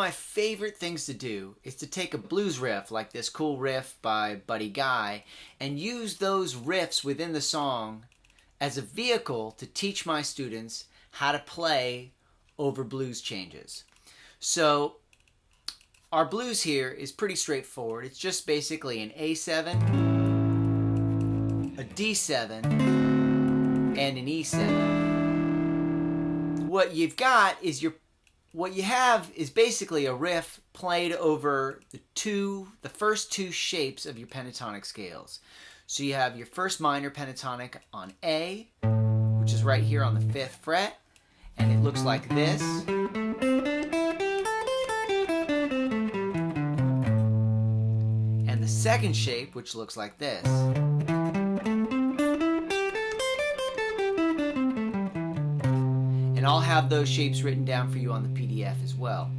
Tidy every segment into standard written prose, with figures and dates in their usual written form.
my favorite things to do is to take a blues riff like this cool riff by Buddy Guy and use those riffs within the song as a vehicle to teach my students how to play over blues changes. So our blues here is pretty straightforward. It's just basically an A7, a D7, and an E7. What you have is basically a riff played over the first two shapes of your pentatonic scales. So you have your first minor pentatonic on A, which is right here on the 5th fret, and it looks like this. And the second shape, which looks like this. And I'll have those shapes written down for you on the PDF as well.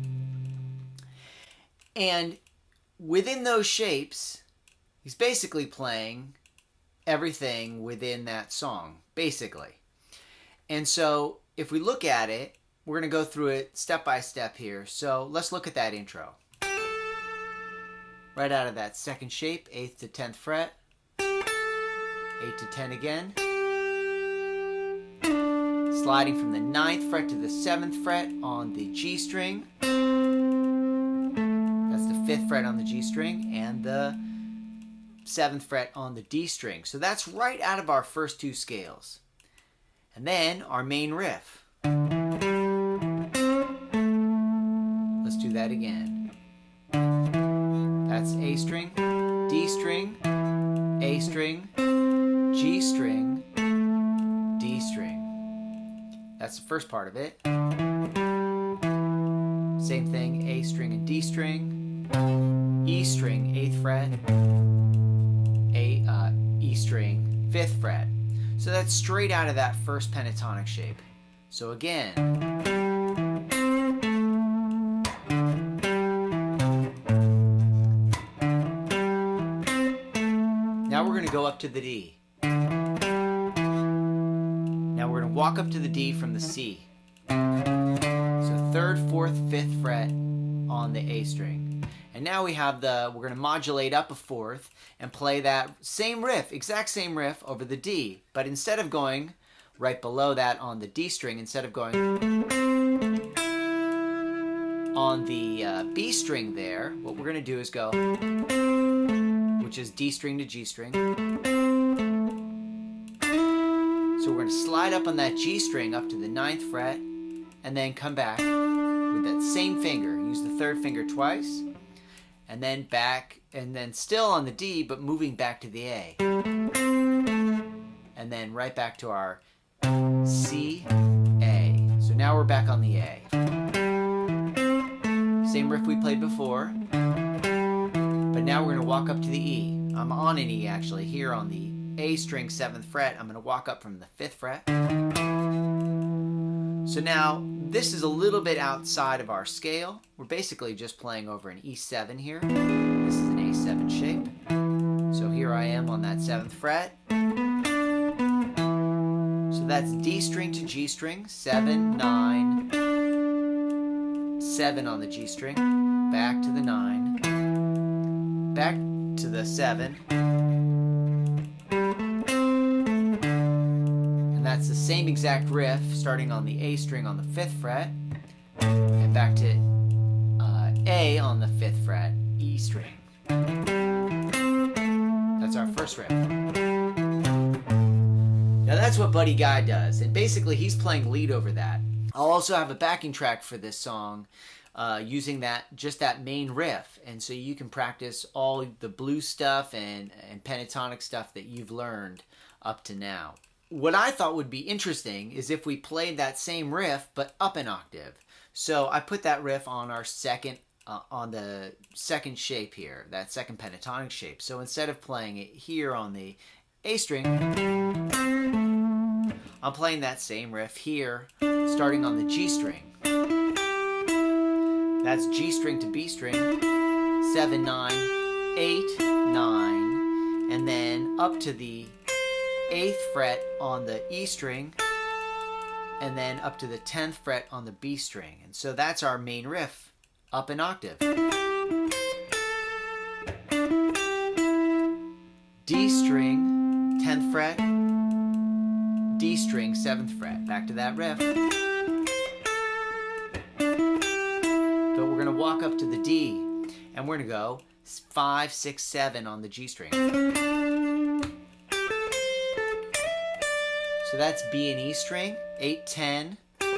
And within those shapes, he's basically playing everything within that song, basically. And so if we look at it, we're going to go through it step by step here. So let's look at that intro. Right out of that second shape, 8th to 10th fret, 8 to 10 again. Sliding from the 9th fret to the 7th fret on the G string. That's the 5th fret on the G string and the 7th fret on the D string. So that's right out of our first two scales. And then our main riff. Let's do that again. That's A string, D string, A string, G string, D string. That's the first part of it. Same thing, A string and D string, E string, 8th fret, E string, 5th fret. So that's straight out of that first pentatonic shape. So again. Now we're going to go up to the D. Now we're going to walk up to the D from the C. So 3rd, 4th, 5th fret on the A string. And now we're going to modulate up a 4th and play that same riff, exact same riff over the D. But instead of going right below that on the D string, instead of going on the B string there, what we're going to do is go, which is D string to G string. So we're going to slide up on that G string up to the 9th fret and then come back with that same finger. Use the 3rd finger twice. And then back, and then still on the D, but moving back to the A. And then right back to our C, A. So now we're back on the A. Same riff we played before. But now we're going to walk up to the E. I'm on an E actually, here on the A string 7th fret. I'm going to walk up from the 5th fret. So now, this is a little bit outside of our scale. We're basically just playing over an E7 here. This is an A7 shape. So here I am on that 7th fret. So that's D string to G string, 7, 9, 7 on the G string, back to the 9, back to the 7, that's the same exact riff starting on the A string on the 5th fret and back to A on the 5th fret, E string. That's our first riff. Now that's what Buddy Guy does, and basically he's playing lead over that. I'll also have a backing track for this song using just that main riff, and so you can practice all the blues stuff and pentatonic stuff that you've learned up to now. What I thought would be interesting is if we played that same riff, but up an octave. So I put that riff on our on the second shape here, that second pentatonic shape. So instead of playing it here on the A string, I'm playing that same riff here, starting on the G string. That's G string to B string, 7, 9, 8, 9, and then up to the 8th fret on the E string, and then up to the 10th fret on the B string. And so that's our main riff up an octave. D string, 10th fret, D string, 7th fret. Back to that riff. But we're going to walk up to the D, and we're going to go 5, 6, 7 on the G string. So that's B and E string, 8, 10, to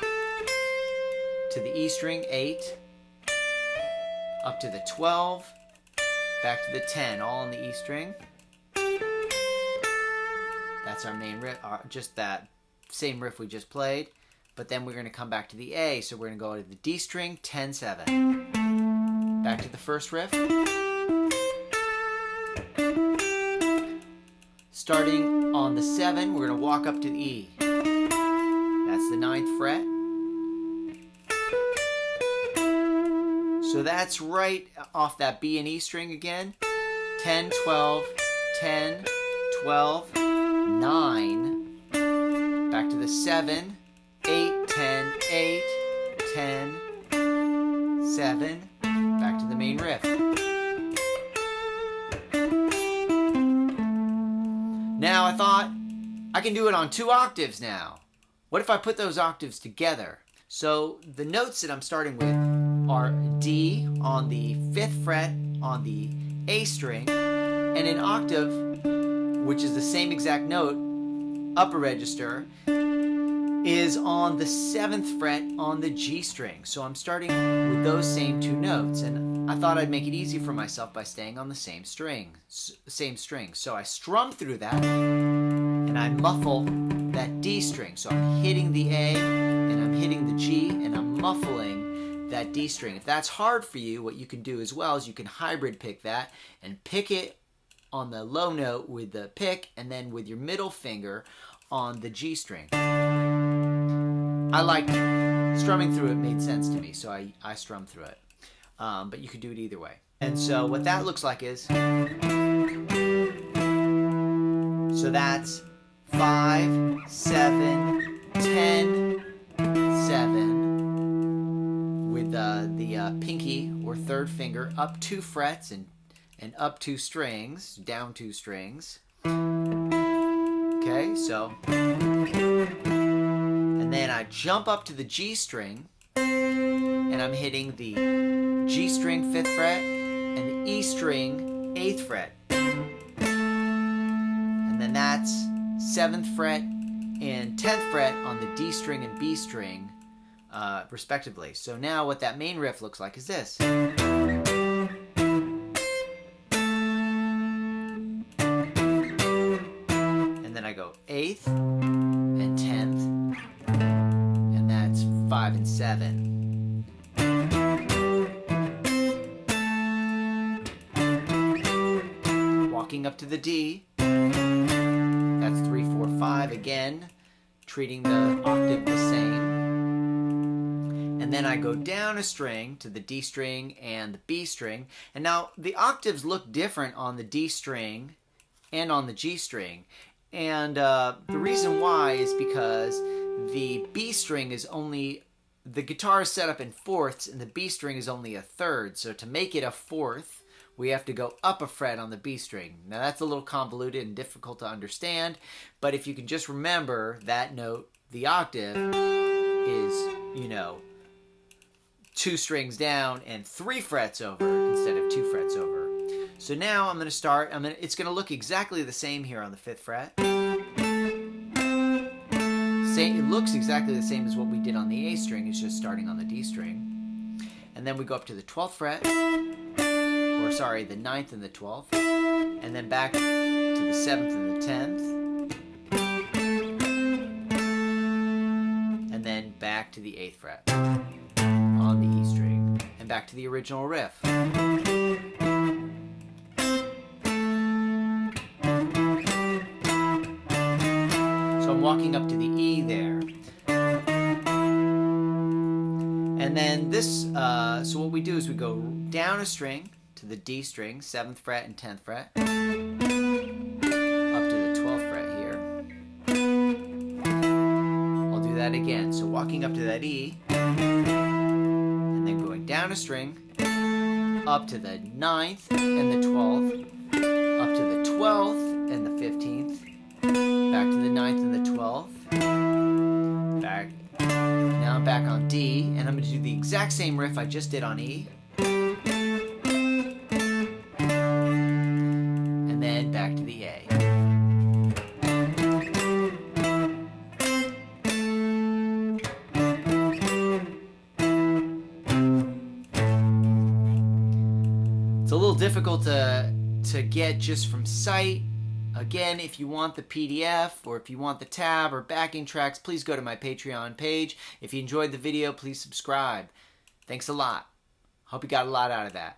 the E string, 8, up to the 12, back to the 10, all on the E string. That's our main riff, just that same riff we just played. But then we're going to come back to the A, so we're going to go to the D string, 10, 7. Back to the first riff. Starting on the 7, we're going to walk up to the E. That's the 9th fret. So that's right off that B and E string again. 10, 12, 10, 12, 9. Back to the 7, 8, 10, 8, 10, 7. Back to the main riff. Now I thought I can do it on 2 octaves now. What if I put those octaves together? So the notes that I'm starting with are D on the 5th fret on the A string, and an octave, which is the same exact note, upper register, is on the 7th fret on the G string. So I'm starting with those same 2 notes, and I thought I'd make it easy for myself by staying on the same string. So I strum through that, and I muffle that D string. So I'm hitting the A, and I'm hitting the G, and I'm muffling that D string. If that's hard for you, what you can do as well is you can hybrid pick that and pick it on the low note with the pick, and then with your middle finger on the G string. I liked strumming through it, made sense to me, so I strummed through it. But you could do it either way. And so what that looks like is, so that's 5, 7, 10, 7 with the pinky or 3rd finger up 2 frets and up 2 strings, down 2 strings. Okay, so, and then I jump up to the G string, and I'm hitting the G string 5th fret and the E string 8th fret. And then that's 7th fret and 10th fret on the D string and B string, respectively. So now what that main riff looks like is this. And then I go 8th and 10th, and that's 5 and 7. Walking up to the D, that's 3, 4, 5 again, treating the octave the same. And then I go down a string to the D string and the B string. And now the octaves look different on the D string and on the G string. And the reason why is because the B string is only, the guitar is set up in fourths, and the B string is only a third. So to make it a fourth, we have to go up a fret on the B string. Now that's a little convoluted and difficult to understand, but if you can just remember that note, the octave is, 2 strings down and 3 frets over instead of 2 frets over. So now I'm going to start, it's going to look exactly the same here on the 5th fret. It looks exactly the same as what we did on the A string, it's just starting on the D string. And then we go up to the 12th fret, or sorry, the 9th and the 12th, and then back to the 7th and the 10th, and then back to the 8th fret on the E string, and back to the original riff. So I'm walking up to the E there. And then this, so what we do is we go down a string to the D string, 7th fret and 10th fret, up to the 12th fret here. I'll do that again. So walking up to that E, and then going down a string up to the 9th and the 12th, up to the 12th and the 15th, back to the 9th and the 12th, back. Now I'm back on D, and I'm going to do the exact same riff I just did on E. And then back to the A. It's a little difficult to get just from sight. Again, if you want the PDF or if you want the tab or backing tracks, please go to my Patreon page. If you enjoyed the video, please subscribe. Thanks a lot. Hope you got a lot out of that.